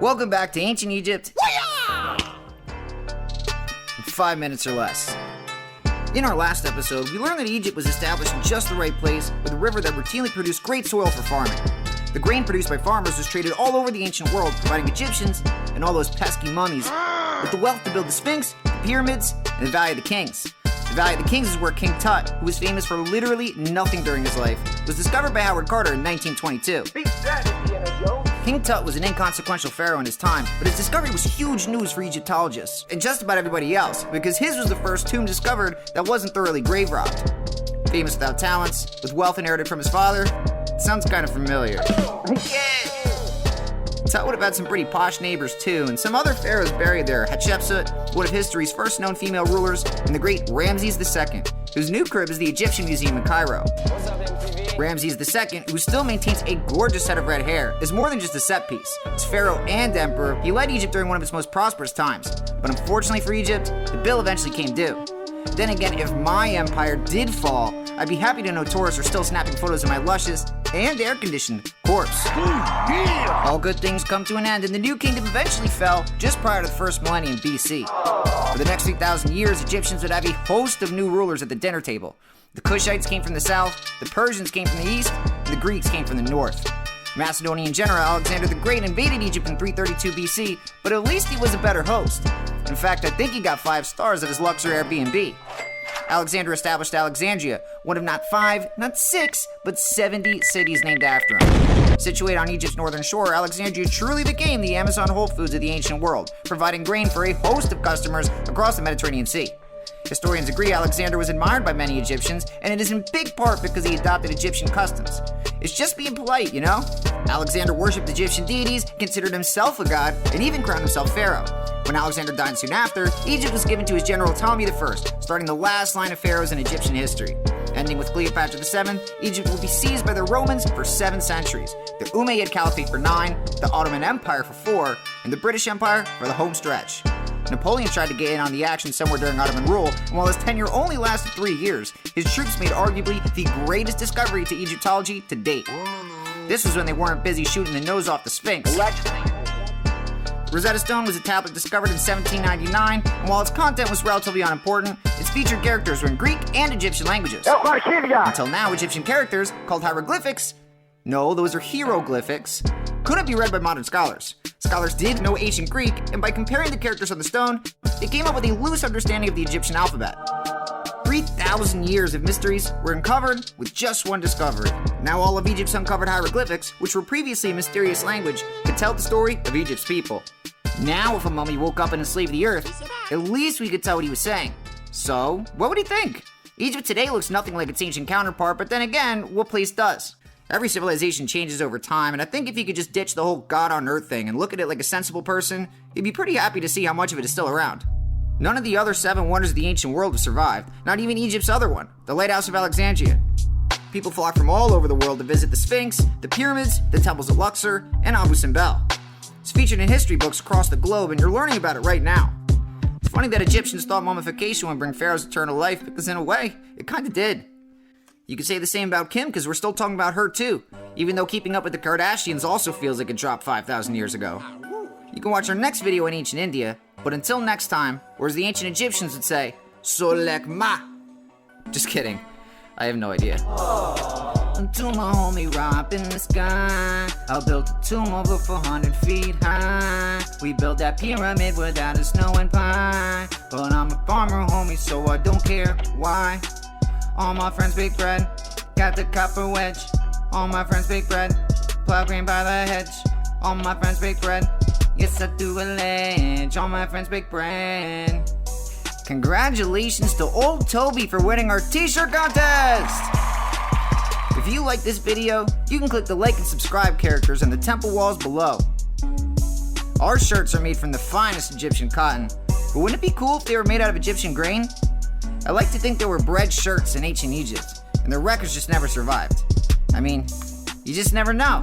Welcome back to Ancient Egypt in 5 minutes or less. In our last episode, we learned that Egypt was established in just the right place with a river that routinely produced great soil for farming. The grain produced by farmers was traded all over the ancient world, providing Egyptians and all those pesky mummies with the wealth to build the Sphinx, the pyramids, and the Valley of the Kings. The Valley of the Kings is where King Tut, who was famous for literally nothing during his life, was discovered by Howard Carter in 1922. King Tut was an inconsequential pharaoh in his time, but his discovery was huge news for Egyptologists, and just about everybody else, because his was the first tomb discovered that wasn't thoroughly grave robbed. Famous without talents, with wealth inherited from his father, it sounds kind of familiar. Tut would have had some pretty posh neighbors too, and some other pharaohs buried there. Hatshepsut, one of history's first known female rulers, and the great Ramses II, whose new crib is the Egyptian Museum in Cairo. Ramses II, who still maintains a gorgeous set of red hair, is more than just a set piece. As pharaoh and emperor, he led Egypt during one of its most prosperous times. But unfortunately for Egypt, the bill eventually came due. Then again, if my empire did fall, I'd be happy to know tourists are still snapping photos of my luscious and air-conditioned corpse. All good things come to an end, and the new kingdom eventually fell just prior to the first millennium BC. For the next 3,000 years, Egyptians would have a host of new rulers at the dinner table. The Kushites came from the south, the Persians came from the east, and the Greeks came from the north. Macedonian general Alexander the Great invaded Egypt in 332 BC, but at least he was a better host. In fact, I think he got 5 stars at his luxury Airbnb. Alexander established Alexandria, one of not 5, not 6, but 70 cities named after him. Situated on Egypt's northern shore, Alexandria truly became the Amazon Whole Foods of the ancient world, providing grain for a host of customers across the Mediterranean Sea. Historians agree Alexander was admired by many Egyptians, and it is in big part because he adopted Egyptian customs. It's just being polite, you know? Alexander worshipped Egyptian deities, considered himself a god, and even crowned himself pharaoh. When Alexander died soon after, Egypt was given to his general Ptolemy I, starting the last line of pharaohs in Egyptian history. Ending with Cleopatra VII, Egypt will be seized by the Romans for 7 centuries, the Umayyad Caliphate for 9, the Ottoman Empire for 4, and the British Empire for the home stretch. Napoleon tried to get in on the action somewhere during Ottoman rule, and while his tenure only lasted 3 years, his troops made arguably the greatest discovery to Egyptology to date. This was when they weren't busy shooting the nose off the Sphinx. Rosetta Stone was a tablet discovered in 1799, and while its content was relatively unimportant, its featured characters were in Greek and Egyptian languages. Until now, Egyptian characters, called hieroglyphics, no, those are hieroglyphics, couldn't be read by modern scholars. Scholars did know ancient Greek, and by comparing the characters on the stone, they came up with a loose understanding of the Egyptian alphabet. 3,000 years of mysteries were uncovered with just one discovery. Now all of Egypt's uncovered hieroglyphics, which were previously a mysterious language, could tell the story of Egypt's people. Now if a mummy woke up and enslaved the earth, at least we could tell what he was saying. So, what would he think? Egypt today looks nothing like its ancient counterpart, but then again, what place does? Every civilization changes over time, and I think if you could just ditch the whole God on Earth thing and look at it like a sensible person, you'd be pretty happy to see how much of it is still around. None of the other 7 wonders of the ancient world have survived, not even Egypt's other one, the Lighthouse of Alexandria. People flock from all over the world to visit the Sphinx, the pyramids, the temples of Luxor, and Abu Simbel. It's featured in history books across the globe, and you're learning about it right now. It's funny that Egyptians thought mummification would bring pharaohs eternal life, because in a way, it kinda did. You could say the same about Kim, because we're still talking about her too, even though keeping up with the Kardashians also feels like it dropped 5,000 years ago. You can watch our next video in ancient India, but until next time, or as the ancient Egyptians would say, Solek Ma. Just kidding, I have no idea. To my homie Rob in the sky, I built a tomb over 400 feet high. We built that pyramid without a snow and pine, but I'm a farmer homie, so I don't care why. All my friends bake bread, got the copper wedge. All my friends bake bread, plow grain by the hedge. All my friends bake bread, yes I do allege. All my friends bake bread. Congratulations to Old Toby for winning our t-shirt contest! If you like this video, you can click the like and subscribe characters on the temple walls below. Our shirts are made from the finest Egyptian cotton, but wouldn't it be cool if they were made out of Egyptian grain? I like to think there were bread shirts in ancient Egypt, and the records just never survived. I mean, you just never know.